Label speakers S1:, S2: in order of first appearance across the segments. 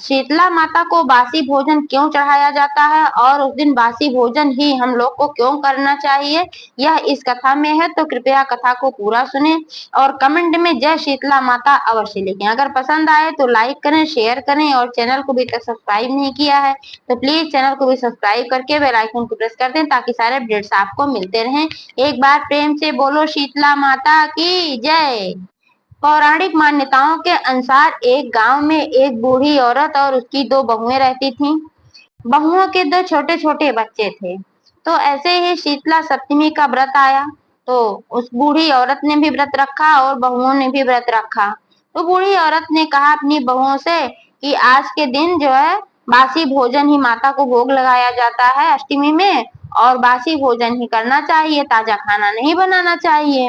S1: शीतला माता को बासी भोजन क्यों चढ़ाया जाता है और उस दिन बासी भोजन ही हम लोग को क्यों करना चाहिए, यह इस कथा में है। तो कृपया कथा को पूरा सुने और कमेंट में जय शीतला माता अवश्य लिखें। अगर पसंद आए तो लाइक करें, शेयर करें और चैनल को अभी तक सब्सक्राइब नहीं किया है तो प्लीज चैनल को भी सब्सक्राइब करके बेल आइकन को प्रेस कर दें ताकि सारे अपडेट्स आपको मिलते रहें। एक बार प्रेम से बोलो शीतला माता की जय। पौराणिक मान्यताओं के अनुसार एक गांव में एक बूढ़ी औरत और उसकी दो बहुएं रहती थीं। बहुओं के दो छोटे छोटे बच्चे थे। तो ऐसे ही शीतला सप्तमी का व्रत आया तो उस बूढ़ी औरत ने भी व्रत रखा और बहुओं ने भी व्रत रखा। तो बूढ़ी औरत ने कहा अपनी बहुओं से कि आज के दिन जो है बासी भोजन ही माता को भोग लगाया जाता है अष्टमी में, और बासी भोजन ही करना चाहिए, ताजा खाना नहीं बनाना चाहिए।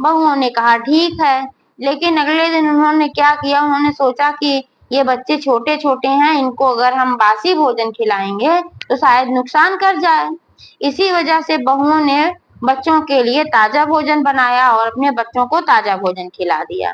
S1: बहुओं ने कहा ठीक है। लेकिन अगले दिन उन्होंने क्या किया, उन्होंने सोचा कि ये बच्चे छोटे छोटे हैं, इनको अगर हम बासी भोजन खिलाएंगे तो शायद नुकसान कर जाए। इसी वजह से बहुओं ने बच्चों के लिए ताजा भोजन बनाया और अपने बच्चों को ताजा भोजन खिला दिया।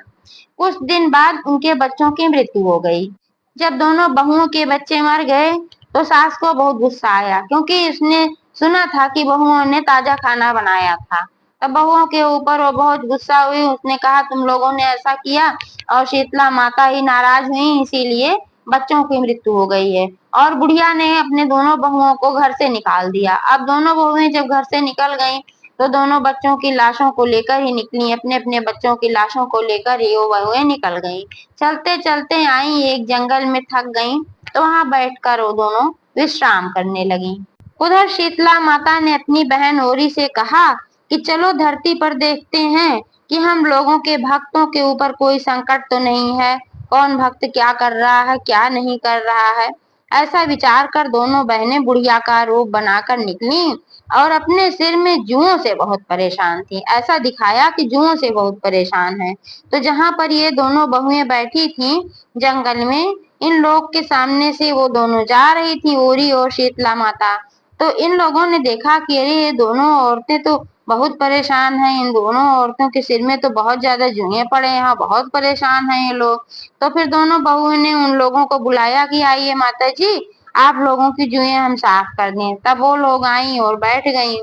S1: कुछ दिन बाद उनके बच्चों की मृत्यु हो गई। जब दोनों बहुओं के बच्चे मर गए तो सास को बहुत गुस्सा आया क्योंकि उसने सुना था कि बहुओं ने ताजा खाना बनाया था। तब बहुओं के ऊपर वो बहुत गुस्सा हुई। उसने कहा तुम लोगों ने ऐसा किया और शीतला माता ही नाराज हुई, इसीलिए बच्चों की मृत्यु हो गई है। और बुढ़िया ने अपने दोनों बहुओं को घर से निकाल दिया। अब दोनों बहुएं जब घर से निकल गईं तो दोनों बच्चों की लाशों को लेकर ही निकली। अपने अपने बच्चों की लाशों को लेकर ही वो बहुएं निकल गईं। चलते चलते आई एक जंगल में, थक गईं तो वहां बैठकर वो दोनों विश्राम करने लगी। उधर शीतला माता ने अपनी बहन ओरी से कहा कि चलो धरती पर देखते हैं कि हम लोगों के भक्तों के ऊपर कोई संकट तो नहीं है, कौन भक्त क्या कर रहा है क्या नहीं कर रहा है। ऐसा विचार कर दोनों बहनें बुढ़िया का रूप बनाकर निकली और अपने सिर में जुओं से बहुत परेशान थी। ऐसा दिखाया कि जुओं से बहुत परेशान है। तो जहां पर ये दोनों बहुएं बैठी थी जंगल में, इन लोग के सामने से वो दोनों जा रही थी, ओरी और शीतला माता। तो इन लोगों ने देखा कि अरे ये दोनों औरतें तो बहुत परेशान हैं, इन दोनों औरतों के सिर में तो बहुत ज्यादा जुएं पड़े हैं, यहाँ बहुत परेशान हैं ये लोग। तो फिर दोनों बहुओं ने उन लोगों को बुलाया कि आइए माता जी, आप लोगों की जुएं हम साफ कर दें। तब वो लोग आई और बैठ गई।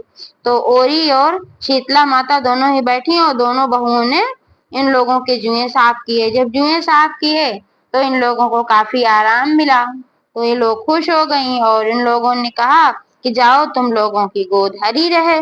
S1: तो ओरी और शीतला माता दोनों ही बैठी और दोनों बहुओं ने इन लोगों के जुएं साफ किए। जब जुएं साफ किए तो इन लोगों को काफी आराम मिला। तो ये लोग खुश हो गई और इन लोगों ने कहा कि जाओ तुम लोगों की गोद हरी रहे।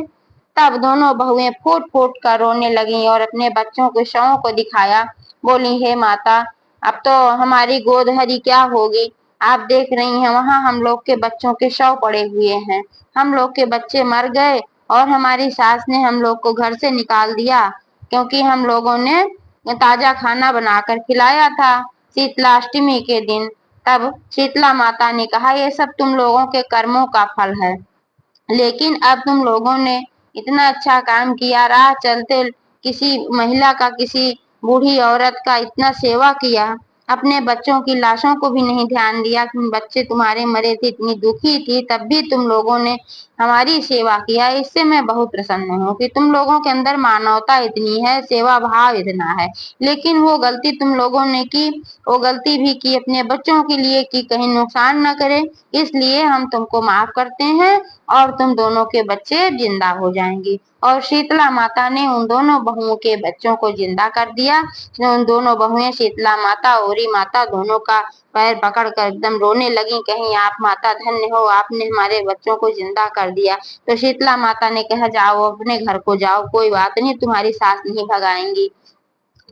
S1: तब दोनों बहुएं फूट फूट कर रोने लगीं और अपने बच्चों के शवों को दिखाया। बोली हे माता, अब तो हमारी गोद हरी क्या होगी, आप देख रही हैं वहां हम लोग के बच्चों के शव पड़े हुए हैं। हम लोग के बच्चे मर गए और हमारी सास ने हम लोग को घर से निकाल दिया क्योंकि हम लोगों ने ताजा खाना बनाकर खिलाया था शीतलाष्टमी के दिन। तब शीतला माता ने कहा ये सब तुम लोगों के कर्मों का फल है, लेकिन अब तुम लोगों ने इतना अच्छा काम किया, राह चलते किसी महिला का, किसी बूढ़ी औरत का इतना सेवा किया, अपने बच्चों की लाशों को भी नहीं ध्यान दिया कि बच्चे तुम्हारे मरे थे, इतनी दुखी थी तब भी तुम लोगों ने हमारी सेवा किया। इससे मैं बहुत प्रसन्न हूँ कि तुम लोगों के अंदर मानवता इतनी है, सेवा भाव इतना है। लेकिन वो गलती तुम लोगों ने की, वो गलती भी की अपने बच्चों के लिए की, कहीं नुकसान न करे, इसलिए हम तुमको माफ करते हैं और तुम दोनों के बच्चे जिंदा हो जाएंगे। और शीतला माता ने उन दोनों बहुओं के बच्चों को जिंदा कर दिया। उन दोनों बहुएं शीतला माता ओरी माता दोनों का पैर पकड़ कर एकदम रोने लगी, कहीं आप माता धन्य हो, आपने हमारे बच्चों को जिंदा कर दिया। तो शीतला माता ने कहा जाओ अपने घर को जाओ, कोई बात नहीं, तुम्हारी सास नहीं भगाएंगी।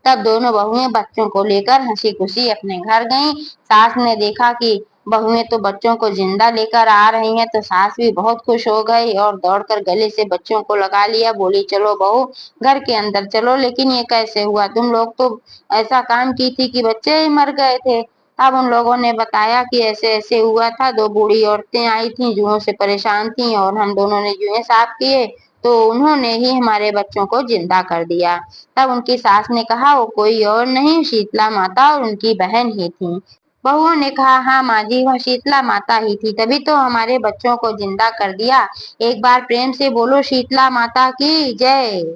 S1: तब दोनों बहुएं बच्चों को लेकर हंसी खुशी अपने घर गईं। सास ने देखा कि बहुएं तो बच्चों को जिंदा लेकर आ रही हैं तो सास भी बहुत खुश हो गई और दौड़कर गले से बच्चों को लगा लिया। बोली चलो बहू घर के अंदर चलो। लेकिन ये कैसे हुआ, तुम लोग तो ऐसा काम की थी कि बच्चे ही मर गए थे। तब उन लोगों ने बताया कि ऐसे ऐसे हुआ था, दो बूढ़ी औरतें आई थी, जुओं से परेशान थी और हम दोनों ने जुएं साफ किए तो उन्होंने ही हमारे बच्चों को जिंदा कर दिया। तब उनकी सास ने कहा वो कोई और नहीं, शीतला माता और उनकी बहन ही थी। बहुओं ने कहा हाँ माँ जी, वह शीतला माता ही थी, तभी तो हमारे बच्चों को जिंदा कर दिया। एक बार प्रेम से बोलो शीतला माता की जय।